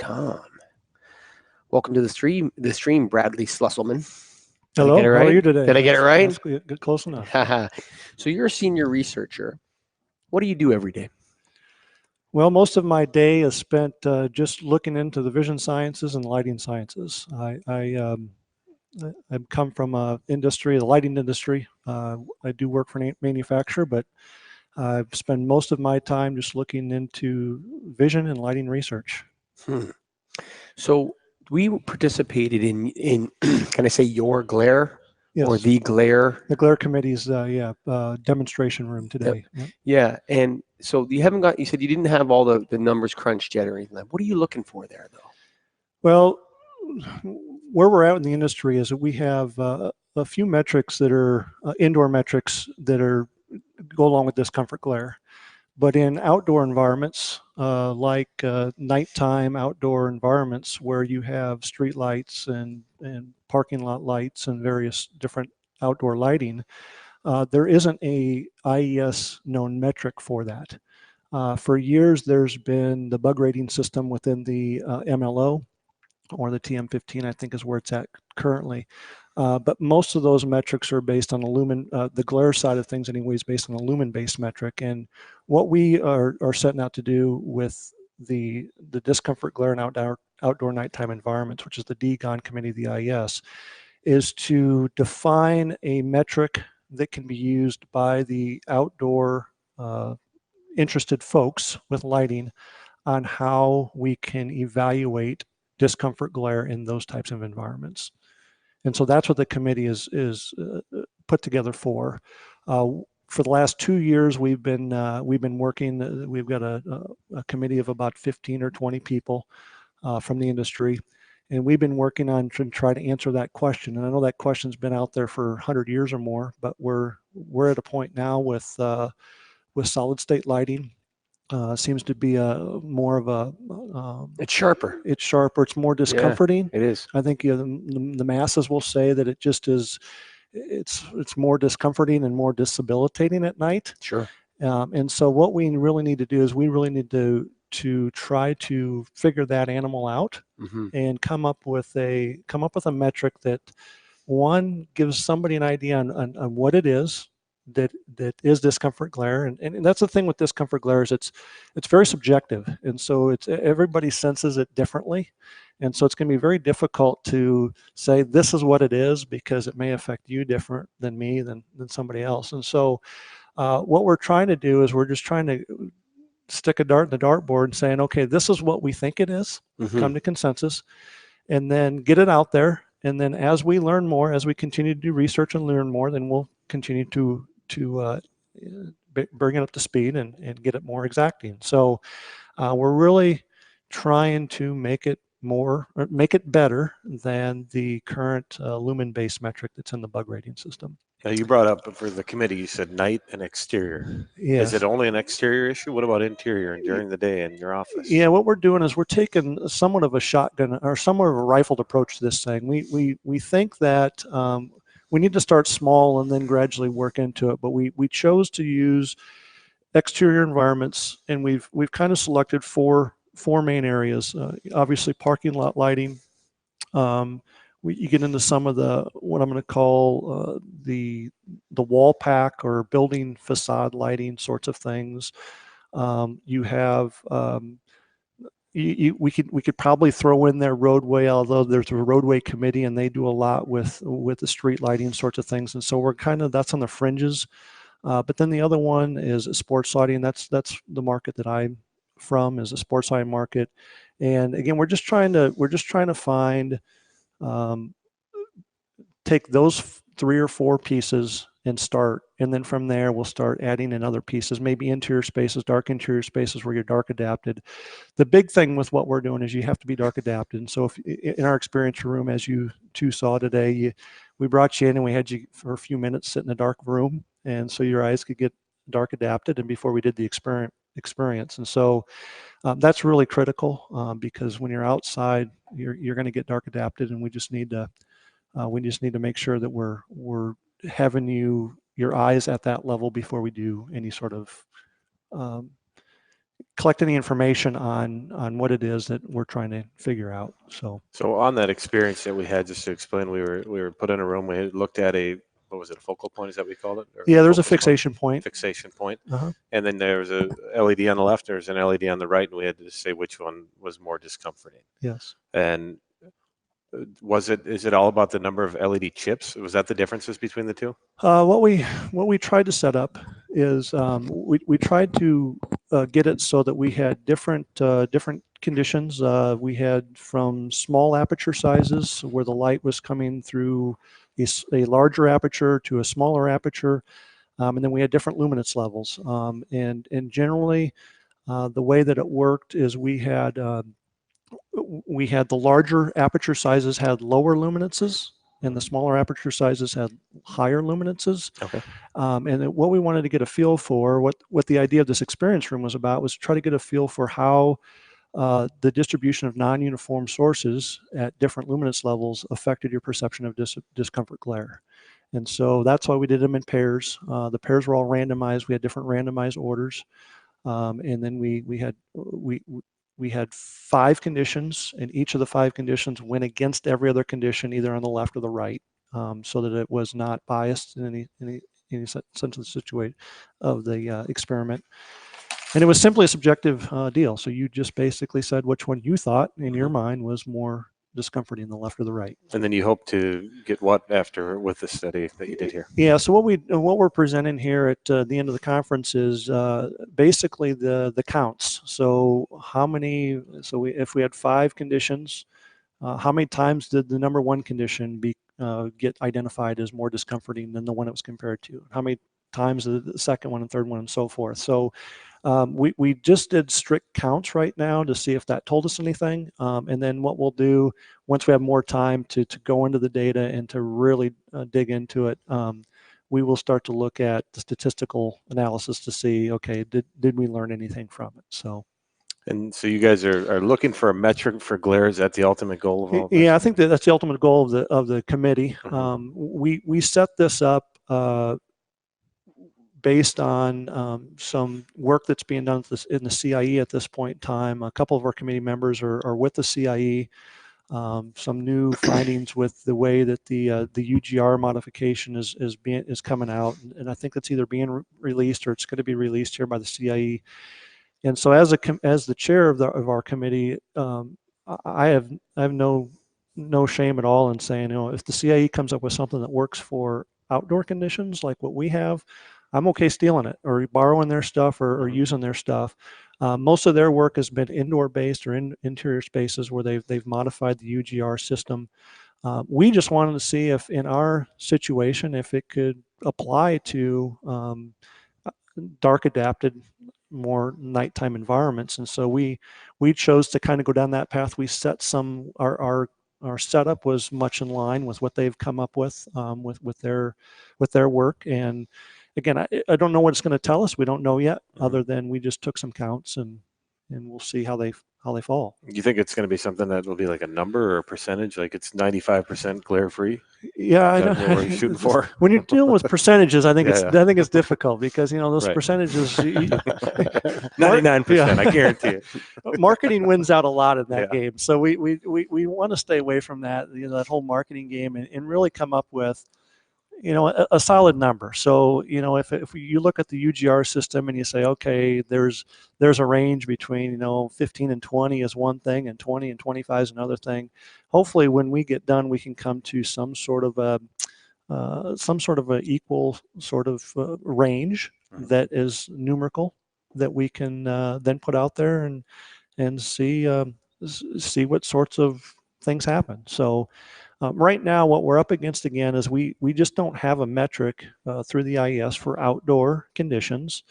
www.untiltedchapter.com. Welcome to the stream, Bradley Schlesselman. Hello, how are you today? Did I get it right? That's good, close enough. So you're a senior researcher. What do you do every day? Well, most of my day is spent just looking into the vision sciences and lighting sciences. I come from industry, the lighting industry. I do work for a manufacturer, but I spend most of my time just looking into vision and lighting research. So we participated in can I say your glare? Yes. Or the glare? The glare committee's demonstration room today. Yep. Yeah, and so you said you didn't have all the numbers crunched yet or anything. What are you looking for there, though? Well, where we're at in the industry is that we have a few metrics that are indoor metrics that go along with discomfort glare. But in outdoor environments, like nighttime outdoor environments where you have street lights and parking lot lights and various different outdoor lighting, there isn't a IES known metric for that. For years, there's been the bug rating system within the MLO, or the TM15, I think is where it's at currently. But most of those metrics are based on the glare side of things anyways, based on a lumen-based metric. And what we are setting out to do with the discomfort glare in outdoor nighttime environments, which is the DGON committee of the IES, is to define a metric that can be used by the outdoor interested folks with lighting on how we can evaluate discomfort glare in those types of environments. And so that's what the committee is put together for. For the last 2 years, we've been working. We've got a committee of about 15 or 20 people from the industry, and we've been working on to try to answer that question. And I know that question's been out there for 100 years or more, but we're at a point now with solid state lighting. Seems to be more of a it's sharper. It's sharper. It's more discomforting. Yeah, it is. I think the masses will say that it just is. It's more discomforting and more disabilitating at night. Sure. And so what we really need to do is we really need to try to figure that animal out and come up with a metric that, one, gives somebody an idea on what it is that is discomfort glare, and that's the thing with discomfort glare is it's very subjective, and so everybody senses it differently, and so it's going to be very difficult to say this is what it is because it may affect you different than me than somebody else. And so what we're trying to do is we're just trying to stick a dart in the dartboard and saying, okay, this is what we think it is, come to consensus, and then get it out there. And then as we learn more, as we continue to do research and learn more, then we'll continue to bring it up to speed and get it more exacting. So we're really trying to make it better than the current lumen-based metric that's in the bug rating system. Now you brought up for the committee, you said night and exterior. Yes. Is it only an exterior issue? What about interior and during the day in your office? Yeah, what we're doing is we're taking somewhat of a shotgun or somewhat of a rifled approach to this thing. We think that we need to start small and then gradually work into it. But we chose to use exterior environments, and we've kind of selected four main areas. Obviously, parking lot lighting. You get into some of what I'm going to call the wall pack or building facade lighting sorts of things. You have we could probably throw in there roadway, although there's a roadway committee and they do a lot with the street lighting sorts of things, and so we're that's on the fringes. But then the other one is sports lighting. That's the market that I'm from, is a sports lighting market. And again, we're just trying to find take those 3 or 4 pieces and start, and then from there we'll start adding in other pieces, maybe interior spaces, dark interior spaces where you're dark adapted. The big thing with what we're doing is you have to be dark adapted. And so if in our experience room, as you two saw today, we brought you in and we had you for a few minutes sit in a dark room, and so your eyes could get dark adapted, and before we did the experience. And so that's really critical because when you're outside, you're going to get dark adapted, and we just need to make sure that we're having your eyes at that level before we do any sort of collect any information on what it is that we're trying to figure out. So on that experience that we had, just to explain, we were put in a room. We had looked at what was it, a focal point? Is that what we called it? Or yeah, there's a focus point? fixation point. Fixation point. Uh-huh. And then there was a LED on the left. There's an LED on the right, and we had to say which one was more discomforting. Yes. And is it all about the number of LED chips? Was that the differences between the two? What we tried to set up is we tried to get it so that we had different conditions. We had from small aperture sizes where the light was coming through a larger aperture to a smaller aperture, and then we had different luminance levels. And generally, the way that it worked is we had the larger aperture sizes had lower luminances, and the smaller aperture sizes had higher luminances. Okay. And what we wanted to get a feel for, what the idea of this experience room was about, was to try to get a feel for how the distribution of non-uniform sources at different luminance levels affected your perception of discomfort glare. And so that's why we did them in pairs. The pairs were all randomized. We had different randomized orders. And then we had 5 conditions, and each of the 5 conditions went against every other condition, either on the left or the right, so that it was not biased in any sense of the situation of the experiment. And it was simply a subjective deal. So you just basically said which one you thought in your mind was more discomforting, the left or the right. And then you hope to get what after with the study that you did here? Yeah. So what we're presenting here at the end of the conference is basically the counts. So how many? So if we had 5 conditions, how many times did the number 1 condition get identified as more discomforting than the one it was compared to? How many times did the second one and third one and so forth? So we just did strict counts right now to see if that told us anything. And then what we'll do once we have more time to go into the data and to really dig into it, we will start to look at the statistical analysis to see, okay, did we learn anything from it? So. And so you guys are looking for a metric for glare. Is that the ultimate goal of all this? Yeah, I think that's the ultimate goal of the committee. Mm-hmm. We set this up based on some work that's being done in the CIE at this point in time. A couple of our committee members are with the CIE. Some new findings with the way that the UGR modification is coming out, and I think it's either being released or it's going to be released here by the CIE. And so, as the chair of our committee, I have no shame at all in saying, if the CIE comes up with something that works for outdoor conditions like what we have, I'm okay stealing it or borrowing their stuff or using their stuff. Most of their work has been indoor based or in interior spaces where they've modified the UGR system. We just wanted to see if in our situation, if it could apply to dark adapted, more nighttime environments. And so we chose to kind of go down that path. We set our setup was much in line with what they've come up with their work. And again, I don't know what it's going to tell us. We don't know yet, other than we just took some counts and we'll see how they fall. You think it's going to be something that will be like a number or a percentage, like it's 95% glare free? Yeah, I Is know. that what we're shooting for? When you're dealing with percentages, I think Yeah. it's difficult because those Right. percentages. 99%, I guarantee it. Marketing wins out a lot in that Yeah. game, so we want to stay away from that that whole marketing game and really come up with a solid number. So if you look at the UGR system and you say, okay, there's a range between 15 and 20 is one thing, and 20 and 25 is another thing. Hopefully, when we get done, we can come to some sort of a equal sort of range that is numerical that we can then put out there and see what sorts of things happen. So. Right now, what we're up against again is we just don't have a metric through the IES for outdoor conditions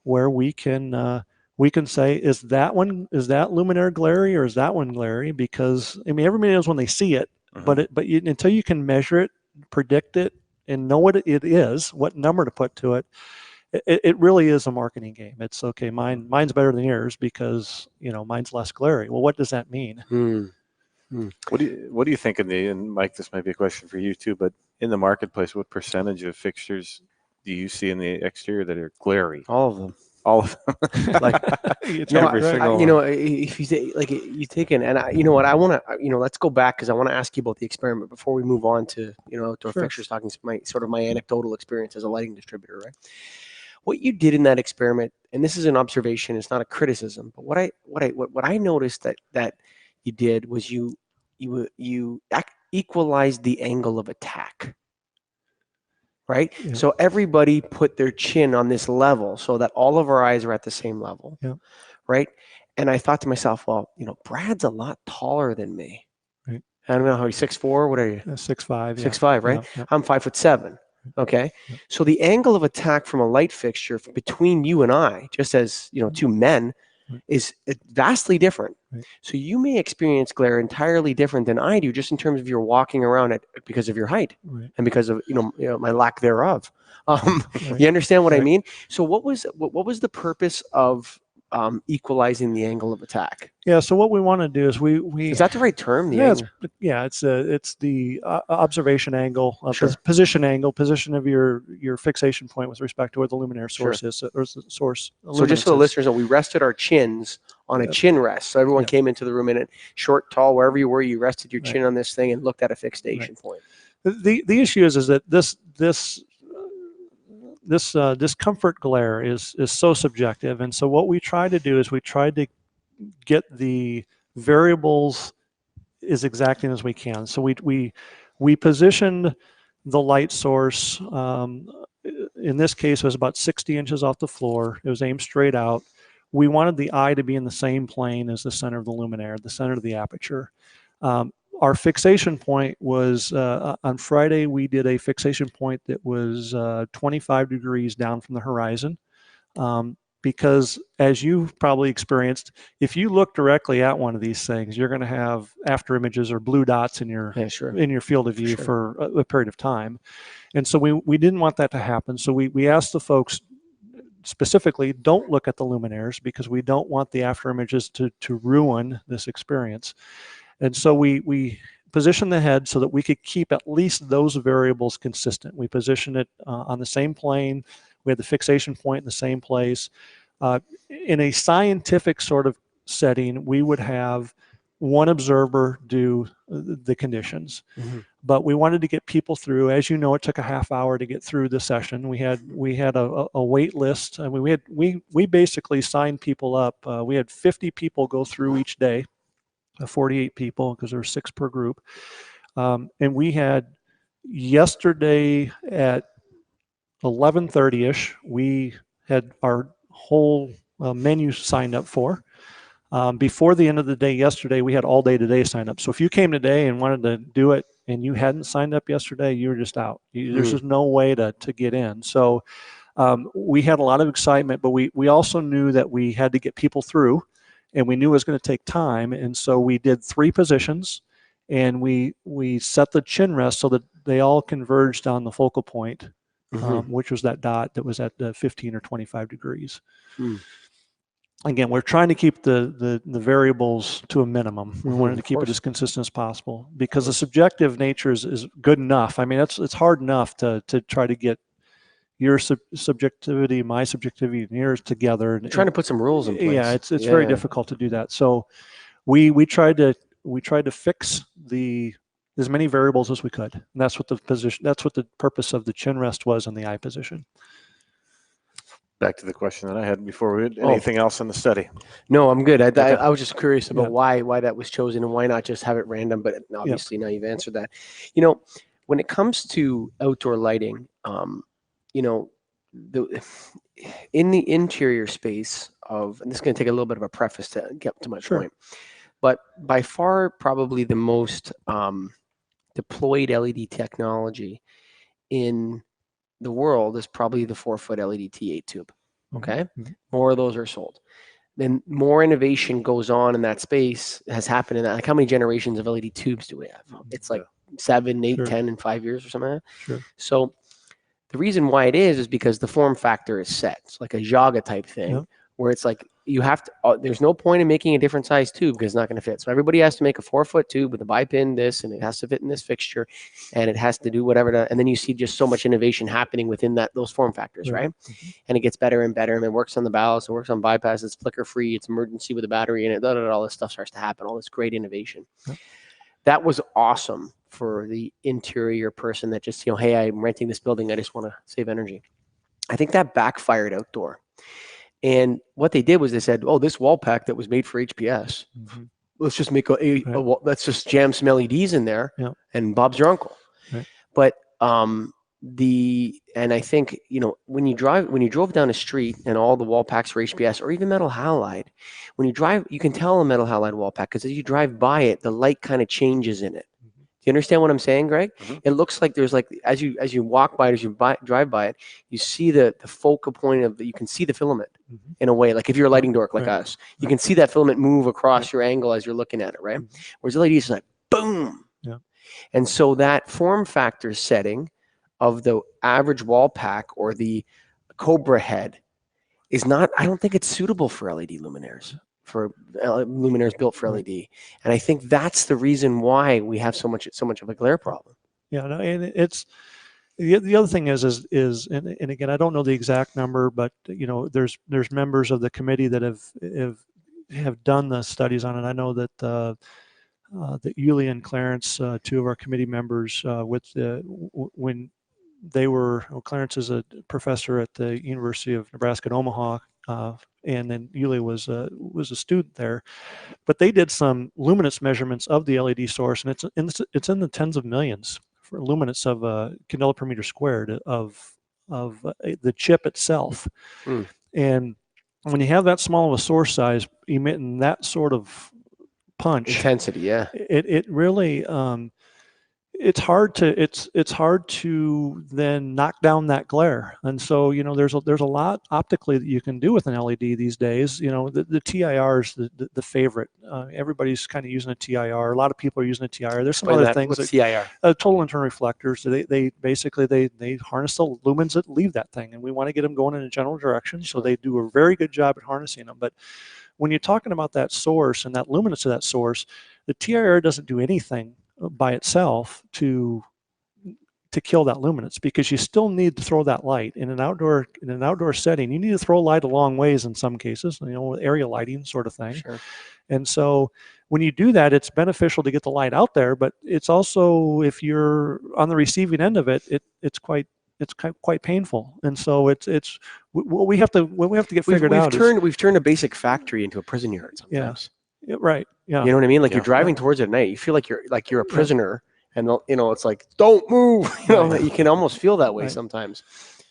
where we can say, is that luminaire glary or is that one glary? Because everybody knows when they see it, but until you can measure it, predict it, and know what it is, what number to put to it, it really is a marketing game. It's okay. Mine's better than yours because mine's less glary. Well, what does that mean? What do you think and Mike, this might be a question for you too, but in the marketplace, what percentage of fixtures do you see in the exterior that are glary? All of them. All of Like, It's no, every single you one. know, if you say, like, you take in, and you know what, I want to, let's go back because I want to ask you about the experiment before we move on to, outdoor Sure. fixtures, talking my anecdotal experience as a lighting distributor, right? What you did in that experiment, and this is an observation, it's not a criticism, but what I noticed that you did was you equalized the angle of attack. Right? Yeah. So everybody put their chin on this level so that all of our eyes are at the same level. Yeah. Right? And I thought to myself, well, Brad's a lot taller than me. Right. I don't know how he's 6'4". What are you? 6'5". 6'5", right? Yeah. I'm 5'7". Okay. Yeah. So the angle of attack from a light fixture between you and I, just as two men, Right. is vastly different. Right. So you may experience glare entirely different than I do, just in terms of your walking around it because of your height Right. and because of my lack thereof. Right. You understand what I Right. mean? So what was the purpose of equalizing the angle of attack? Yeah. So what we want to do is we Is that the right term? The yeah, angle? it's the observation angle, Sure. position of your fixation point with respect to where the luminaire source Sure. is, or the source. So just for the listeners, we rested our chins on a Yeah. chin rest. So everyone Yeah. came into the room and short, tall, wherever you were, you rested your Right. chin on this thing and looked at a fixation point. The issue is that this discomfort glare is so subjective, and so what we try to do is we try to get the variables as exacting as we can. So we positioned the light source. In this case, it was about 60 inches off the floor. It was aimed straight out. We wanted the eye to be in the same plane as the center of the luminaire, the center of the aperture. Our fixation point was on Friday. We did a fixation point that was 25 degrees down from the horizon. Because as you've probably experienced, if you look directly at one of these things, you're going to have after images or blue dots in your field of view for a period of time. And so we didn't want that to happen. So we asked the folks specifically, don't look at the luminaires because we don't want the after images to ruin this experience. And so we positioned the head so that we could keep at least those variables consistent. We positioned it on the same plane. We had the fixation point in the same place. In a scientific sort of setting, we would have one observer do the conditions. Mm-hmm. But we wanted to get people through. As you know, it took a half hour to get through the session. We had a wait list. I mean, we basically signed people up. We had 50 people go through each day, 48 people because there were 6 per group. And we had yesterday at 11:30ish, we had our whole menu signed up for. Before the end of the day yesterday, we had all day today signed up. So if you came today and wanted to do it and you hadn't signed up yesterday, you were just out. There's just no way to get in. So we had a lot of excitement, but we also knew that we had to get people through, and we knew it was going to take time. And so we did 3 positions, and we set the chin rest so that they all converged on the focal point, which was that dot that was at 15 or 25 degrees. Again, we're trying to keep the variables to a minimum. We wanted to keep it as consistent as possible because the subjective nature is good enough. I mean, it's hard enough to try to get your subjectivity, my subjectivity, and yours together. And trying to put some rules in place. Yeah, it's very difficult to do that. So we tried to fix as many variables as we could. And that's what the purpose of the chin rest was in the eye position. Back to the question that I had before. Anything else in the study? No, I'm good. Okay. I was just curious about why that was chosen and why not just have it random. But obviously now you've answered that. When it comes to outdoor lighting, in the interior space of, and this is going to take a little bit of a preface to get to my point, but by far probably the most deployed LED technology in the world is probably the 4-foot LED T8 tube. Okay. More of those are sold. Then more innovation goes on in that space, has happened in that. Like, how many generations of LED tubes do we have? It's like 7, 8, 10 in 5 years or something like that. So the reason why it is because the form factor is set. It's like a Jaga type thing where it's like you have to, there's no point in making a different size tube because it's not going to fit. So everybody has to make a 4-foot tube with a bipin this, and it has to fit in this fixture, and it has to do whatever. And then you see just so much innovation happening within those form factors, right? And it gets better and better, and it works on the ballast, it works on bypass, it's flicker free, it's emergency with a battery in it, all this stuff starts to happen, all this great innovation. That was awesome for the interior person that just, hey, I'm renting this building, I just want to save energy. I think that backfired outdoor. And what they did was they said, oh, this wall pack that was made for HPS, let's just make let's just jam some LEDs in there, and Bob's your uncle. But and I think, when you drove down a street and all the wall packs were HPS or even metal halide, when you drive, you can tell a metal halide wall pack because as you drive by it, the light kind of changes in it. Do you understand what I'm saying, Greg? It looks like there's as you walk by it, as you drive by it, you see the focal point you can see the filament in a way. Like if you're a lighting dork like us, you can see that filament move across your angle as you're looking at it, right? Whereas LEDs is like boom. And so that form factor setting of the average wall pack or the Cobra head is not. I don't think it's suitable for LED luminaires. For luminaires built for LED, and I think that's the reason why we have so much of a glare problem. Yeah, no, and it's the other thing is and again, I don't know the exact number, but there's members of the committee that have done the studies on it. I know that that Yuli and Clarence, two of our committee members, when they were, Clarence is a professor at the University of Nebraska at Omaha. And then Yuli was a student there, but they did some luminance measurements of the LED source, and it's in the tens of millions for luminance of a candela per meter squared of the chip itself. And when you have that small of a source size emitting that sort of punch intensity, it really it's hard to then knock down that glare. And so there's a lot optically that you can do with an LED these days. The TIR is the favorite. Everybody's kind of using a TIR. A lot of people are using a TIR. There's some other things. What's TIR? Total internal reflectors. They basically they harness the lumens that leave that thing, and we want to get them going in a general direction. So they do a very good job at harnessing them. But when you're talking about that source and that luminance of that source, the TIR doesn't do anything by itself to kill that luminance, because you still need to throw that light in an outdoor setting. You need to throw light a long ways in some cases, with area lighting sort of thing. And so when you do that, it's beneficial to get the light out there, but it's also, if you're on the receiving end of it, it's quite painful. And so it's what we have to get figured out. We've turned a basic factory into a prison yard sometimes. Yeah, right. Yeah. You know what I mean? Like you're driving towards it at night. You feel like you're a prisoner, and it's like, don't move. You can almost feel that way sometimes.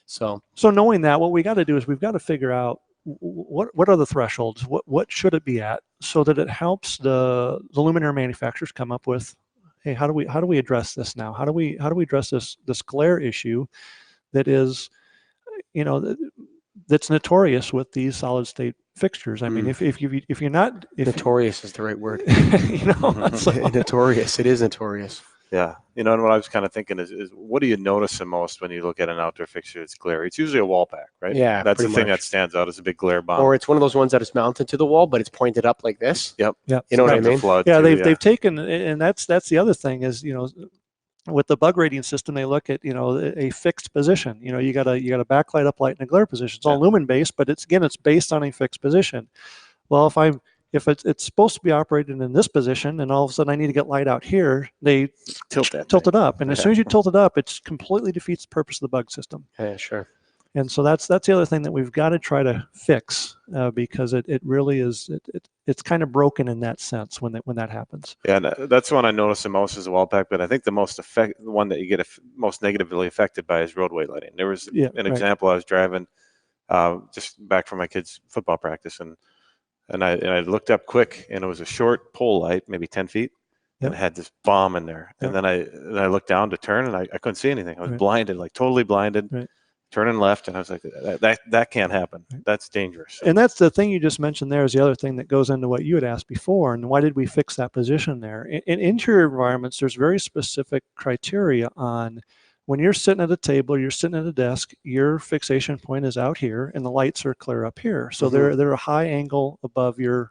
So knowing that, what we got to do is we've got to figure out what are the thresholds, what should it be at, so that it helps the luminaire manufacturers come up with, hey, how do we address this now? How do we address this glare issue that is, that's notorious with these solid state fixtures. I mean, if you're not, notorious is the right word. Notorious. It is notorious. Yeah. And what I was kind of thinking is what do you notice the most when you look at an outdoor fixture that's glare? It's usually a wall pack, right? Yeah. That's the thing that stands out, is a big glare bomb. Or it's one of those ones that is mounted to the wall, but it's pointed up like this. Yep. You know what I mean? Yeah. They've taken, and that's the other thing is, with the bug rating system, they look at, a fixed position. You got a backlight, uplight, and a glare position. It's all lumen based, but it's based on a fixed position. Well, if it's supposed to be operated in this position, and all of a sudden I need to get light out here, they tilt it up. And as soon as you tilt it up, it completely defeats the purpose of the bug system. Yeah, sure. And so that's the other thing that we've got to try to fix, because it really is, it's kind of broken in that sense when that happens. Yeah, and that's the one I notice the most is the wall pack, but I think the one that you get most negatively affected by is roadway lighting. There was an example. I was driving just back from my kids' football practice, and I looked up quick, and it was a short pole light, maybe 10 feet, and it had this bomb in there. And then I looked down to turn, and I couldn't see anything. I was blinded, like totally blinded. Turning left, and I was like, that can't happen. That's dangerous. And that's the thing you just mentioned there, is the other thing that goes into what you had asked before, and why did we fix that position there? In interior environments, there's very specific criteria on when you're sitting at a table, you're sitting at a desk, your fixation point is out here and the lights are clear up here. So they're a high angle above your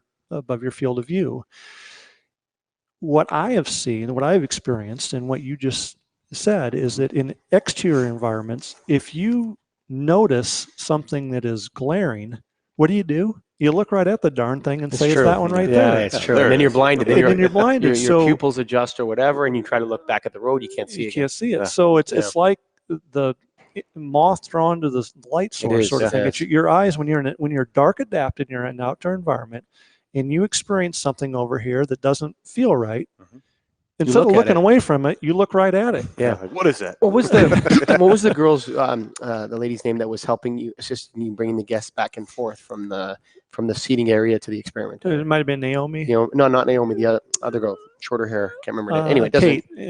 field of view. What I have seen, what I've experienced, and what you just said is that in exterior environments, if you notice something that is glaring, what do? You look right at the darn thing and say, "It's that one right there." Yeah, it's true. And then you're blinded. And then you're blinded. Your pupils adjust or whatever, and you try to look back at the road, you can't see it. You can't see it. So it's like the moth drawn to the light source sort of thing. It's your eyes when you're dark adapted, and you're in an outdoor environment, and you experience something over here that doesn't feel right. Instead of looking away from it, you look right at it. Yeah. Like, what is that? What was the girl's the lady's name that was helping you, assisting you, bringing the guests back and forth from the seating area to the experiment? It might have been Naomi. No, not Naomi. The other girl, shorter hair. Can't remember her name. Anyway,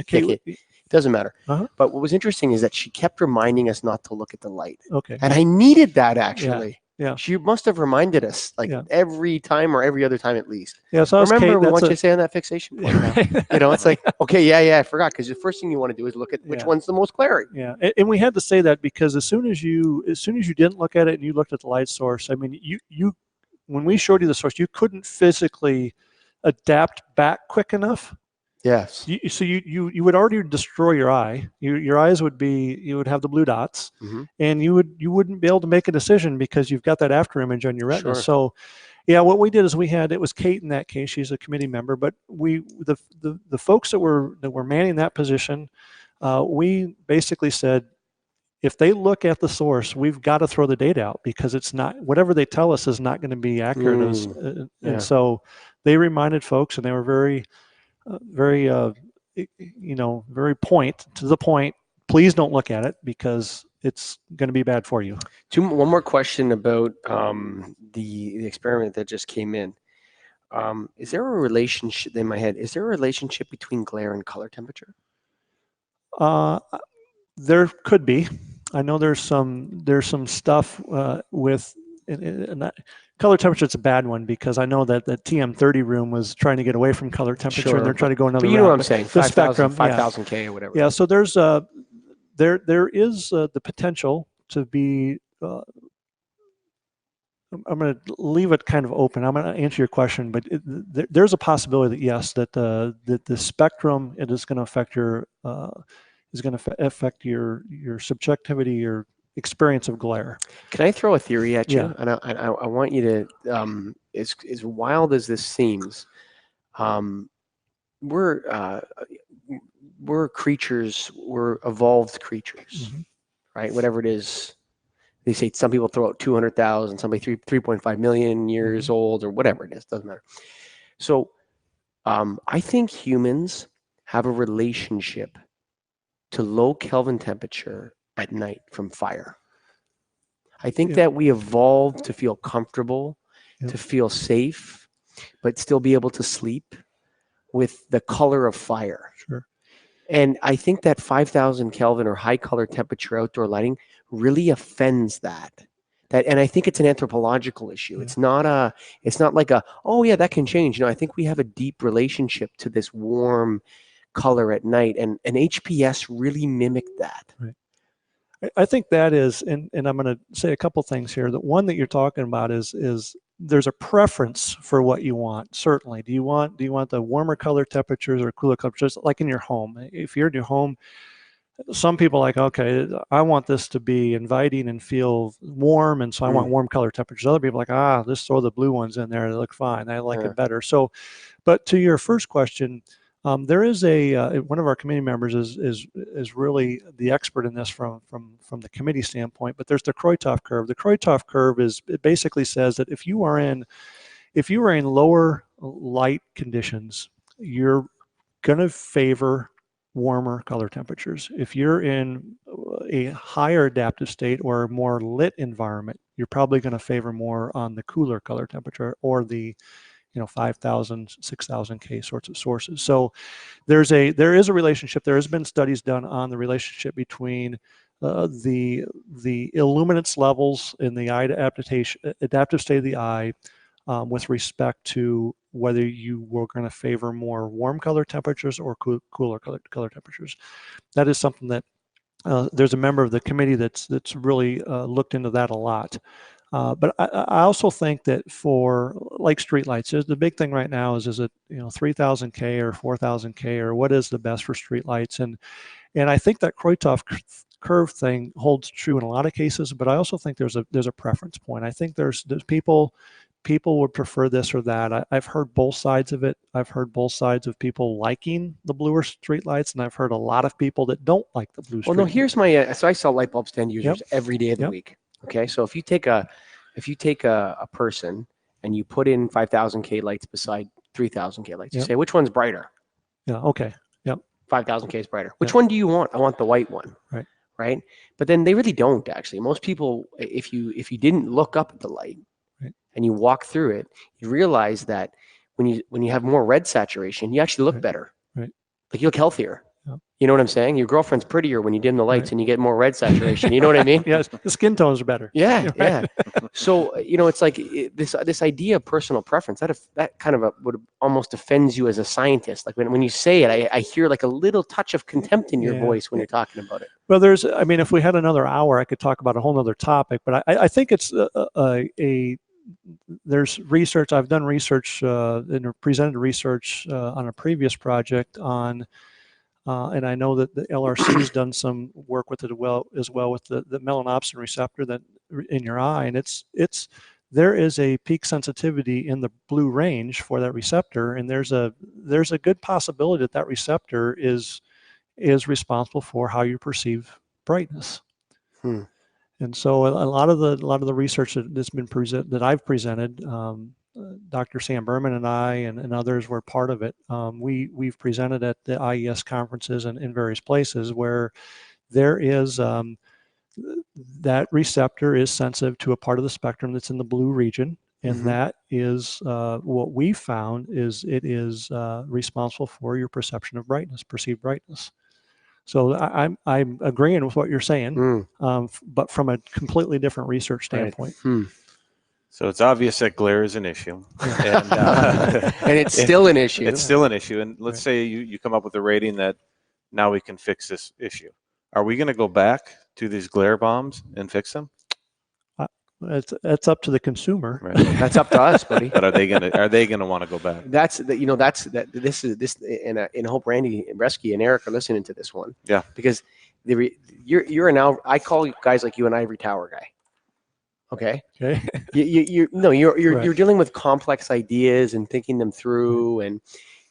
Kate. It doesn't matter. But what was interesting is that she kept reminding us not to look at the light. Okay. And I needed that actually. Yeah. She must have reminded us every time or every other time at least. Yeah. So remember what you say on that fixation point. It's like, okay, I forgot, because the first thing you want to do is look at which one's the most glaring. Yeah. And we had to say that because as soon as you didn't look at it and you looked at the light source, I mean, you when we showed you the source, you couldn't physically adapt back quick enough. Yes. So you would already destroy your eye. Your eyes would have the blue dots, and you wouldn't be able to make a decision because you've got that after image on your retina. Sure. So, yeah, what we did is it was Kate in that case. She's a committee member, but the folks that were manning that position, we basically said, if they look at the source, we've got to throw the data out because it's not, whatever they tell us is not going to be accurate. And so they reminded folks, and they were very point to the point. Please don't look at it because it's going to be bad for you. One more question about the experiment that just came in. Is there a relationship in my head? Is there a relationship between glare and color temperature? There could be. I know there's some stuff with color temperature. It's a bad one because I know that the TM30 room was trying to get away from color temperature, and they're trying to go another route. But you know what I'm saying? The spectrum, 5,000 K or whatever. Yeah. So there's there is the potential to be. I'm going to leave it kind of open. I'm going to answer your question, but there's a possibility that yes, that the spectrum is going to affect your subjectivity, your experience of glare. Can I throw a theory at you? Yeah. And I want you to, as wild as this seems, we're creatures, we're evolved creatures, right? Whatever it is. They say some people throw out 200,000, somebody 3.5 million years old, or whatever it is, doesn't matter. So I think humans have a relationship to low Kelvin temperature at night from fire. I think that we evolved to feel comfortable, to feel safe, but still be able to sleep with the color of fire. Sure. And I think that 5,000 Kelvin or high color temperature outdoor lighting really offends that. And I think it's an anthropological issue. It's not like oh yeah, that can change. No, I think we have a deep relationship to this warm color at night, and HPS really mimicked that. Right. I think that is, and I'm going to say a couple things here. The one that you're talking about is there's a preference for what you want. Certainly, do you want the warmer color temperatures or cooler temperatures, like in your home? If you're in your home, some people are like, okay, I want this to be inviting and feel warm, and so I want warm color temperatures. Other people are like, just throw the blue ones in there; they look fine. I like it better. So, but to your first question. There is one of our committee members is really the expert in this from the committee standpoint. But there's the Kreutz Off Curve. The Kreutz Off Curve it basically says that if you are in lower light conditions, you're going to favor warmer color temperatures. If you're in a higher adaptive state or a more lit environment, you're probably going to favor more on the cooler color temperature or the 5,000, 6,000 K sorts of sources. So there is a relationship. There has been studies done on the relationship between the illuminance levels in the eye adaptive state of the eye with respect to whether you were going to favor more warm color temperatures or cooler color temperatures. That is something that there's a member of the committee that's really looked into that a lot. But I also think that for like streetlights, the big thing right now is it 3,000K or 4,000K, or what is the best for streetlights? And I think that Kreutz Off Curve thing holds true in a lot of cases, but I also think there's a preference point. I think there's people would prefer this or that. I've heard both sides of it. I've heard both sides of people liking the bluer streetlights, and I've heard a lot of people that don't like the blue streetlights. Well, no, here's my, so I sell light bulbs to end users every day of the week. Okay, so if you take a person and you put in 5,000K lights beside 3,000K lights, you say, which one's brighter? Yeah, okay. 5,000K is brighter. Which one do you want? I want the white one. Right? But then they really don't, actually. Most people, if you didn't look up at the light and you walk through it, you realize that when you have more red saturation, you actually look better. Like you look healthier. You know what I'm saying? Your girlfriend's prettier when you dim the lights and you get more red saturation. You know what I mean? Yes, the skin tones are better. Yeah, yeah. So, it's like this idea of personal preference, that kind of would almost offends you as a scientist. Like when you say it, I hear like a little touch of contempt in your voice when you're talking about it. Well, if we had another hour, I could talk about a whole nother topic, but I think it's there's research. I've done research and presented research on a previous project on, and I know that the LRC has done some work with it as well with the melanopsin receptor that in your eye, and there is a peak sensitivity in the blue range for that receptor, and there's a good possibility that receptor is responsible for how you perceive brightness. And so a lot of the research that's been that I've presented, Dr. Sam Berman and I and others were part of it. We've presented at the IES conferences and in various places where there is that receptor is sensitive to a part of the spectrum that's in the blue region, and that is what we found is it is responsible for your perception of brightness, perceived brightness. So I'm agreeing with what you're saying, but from a completely different research standpoint. So it's obvious that glare is an issue, and, and it's still an issue. It's still an issue. And let's say you come up with a rating that now we can fix this issue. Are we going to go back to these glare bombs and fix them? That's up to the consumer. Right. That's up to us, buddy. But are they gonna want to go back? And I hope Randy and Bresky and Eric are listening to this one. Yeah. Because you're now, I call guys like you an ivory tower guy. Okay. Okay. You're dealing with complex ideas and thinking them through, and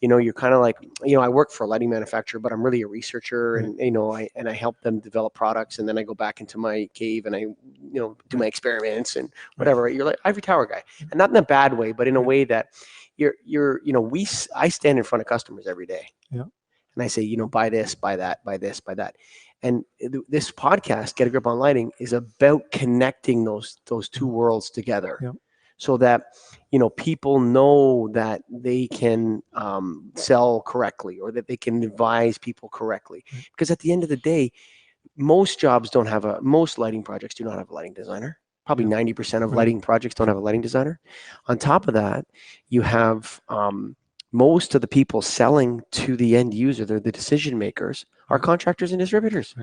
you're kind of like, I work for a lighting manufacturer, but I'm really a researcher, and I help them develop products, and then I go back into my cave and I do my experiments and whatever. You're like ivory tower guy, and not in a bad way, but in a way that I stand in front of customers every day, and I say, buy this, buy that, buy this, buy that. And this podcast, Get a Grip on Lighting, is about connecting those two worlds together, so that people know that they can sell correctly, or that they can advise people correctly. Because at the end of the day, most lighting projects do not have a lighting designer. Probably 90% of lighting projects don't have a lighting designer. On top of that, you have most of the people selling to the end user, they're the decision makers, are contractors and distributors.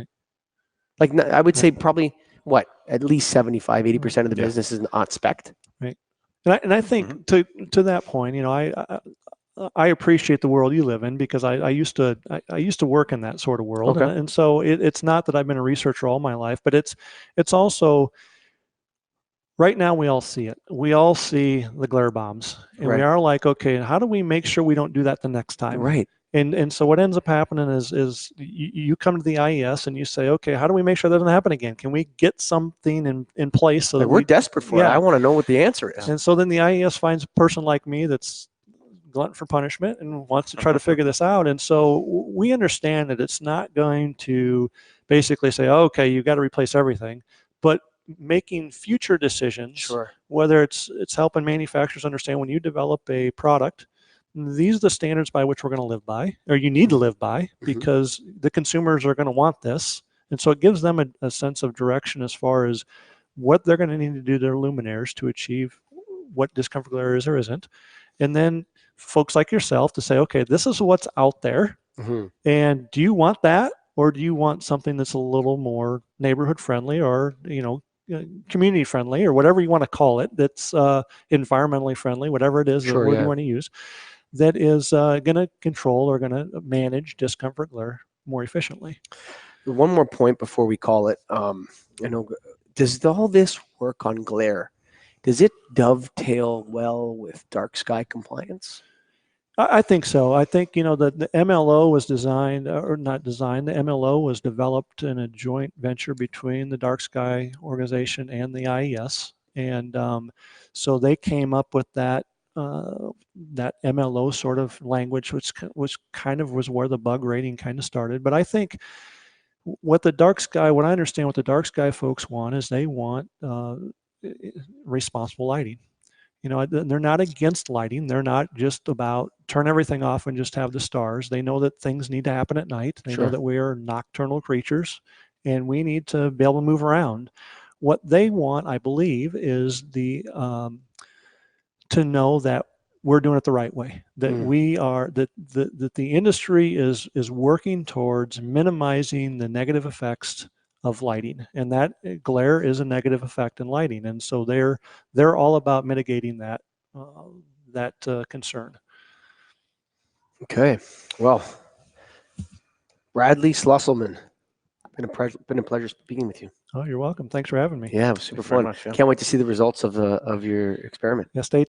Like I would say probably at least 75, 80% of the business is not spec'd. Right. And I think to that point, I appreciate the world you live in, because I used to work in that sort of world. Okay. And so it's not that I've been a researcher all my life, but it's also, right now we all see it. We all see the glare bombs, and we are like, okay, how do we make sure we don't do that the next time? Right. And so what ends up happening is you come to the IES and you say, okay, how do we make sure that doesn't happen again? Can we get something in place so that we're desperate for it? I want to know what the answer is. And so then the IES finds a person like me that's glutton for punishment and wants to try to figure this out. And so we understand that it's not going to basically say, okay, you've got to replace everything, but making future decisions, whether it's helping manufacturers understand, when you develop a product, these are the standards by which we're going to live by, or you need to live by, because the consumers are going to want this. And so it gives them a sense of direction as far as what they're going to need to do to their luminaires to achieve what discomfort glare is or isn't. And then folks like yourself to say, okay, this is what's out there. And do you want that? or do you want something that's a little more neighborhood friendly, or community friendly, or whatever you want to call it, that's environmentally friendly, whatever it is, the Sure, word yeah. you want to use, that is going to control or going to manage discomfort glare more efficiently. One more point before we call it. Does all this work on glare? Does it dovetail well with dark sky compliance? I think so. I think, the MLO was designed, or not designed, the MLO was developed in a joint venture between the Dark Sky organization and the IES. And so they came up with that MLO sort of language, which kind of was where the bug rating kind of started. But I think what I understand what the dark sky folks want is they want responsible lighting. They're not against lighting. They're not just about turn everything off and just have the stars. They know that things need to happen at night. They know that we are nocturnal creatures and we need to be able to move around. What they want, I believe, is to know that we're doing it the right way, that we are, that the industry is working towards minimizing the negative effects of lighting, and that glare is a negative effect in lighting, and so they're all about mitigating that concern. Okay, well, Bradley Schlesselman, been a pleasure speaking with you. Oh, you're welcome. Thanks for having me. Yeah, it was super Thanks very fun. much, yeah. Can't wait to see the results of your experiment. Yeah, stay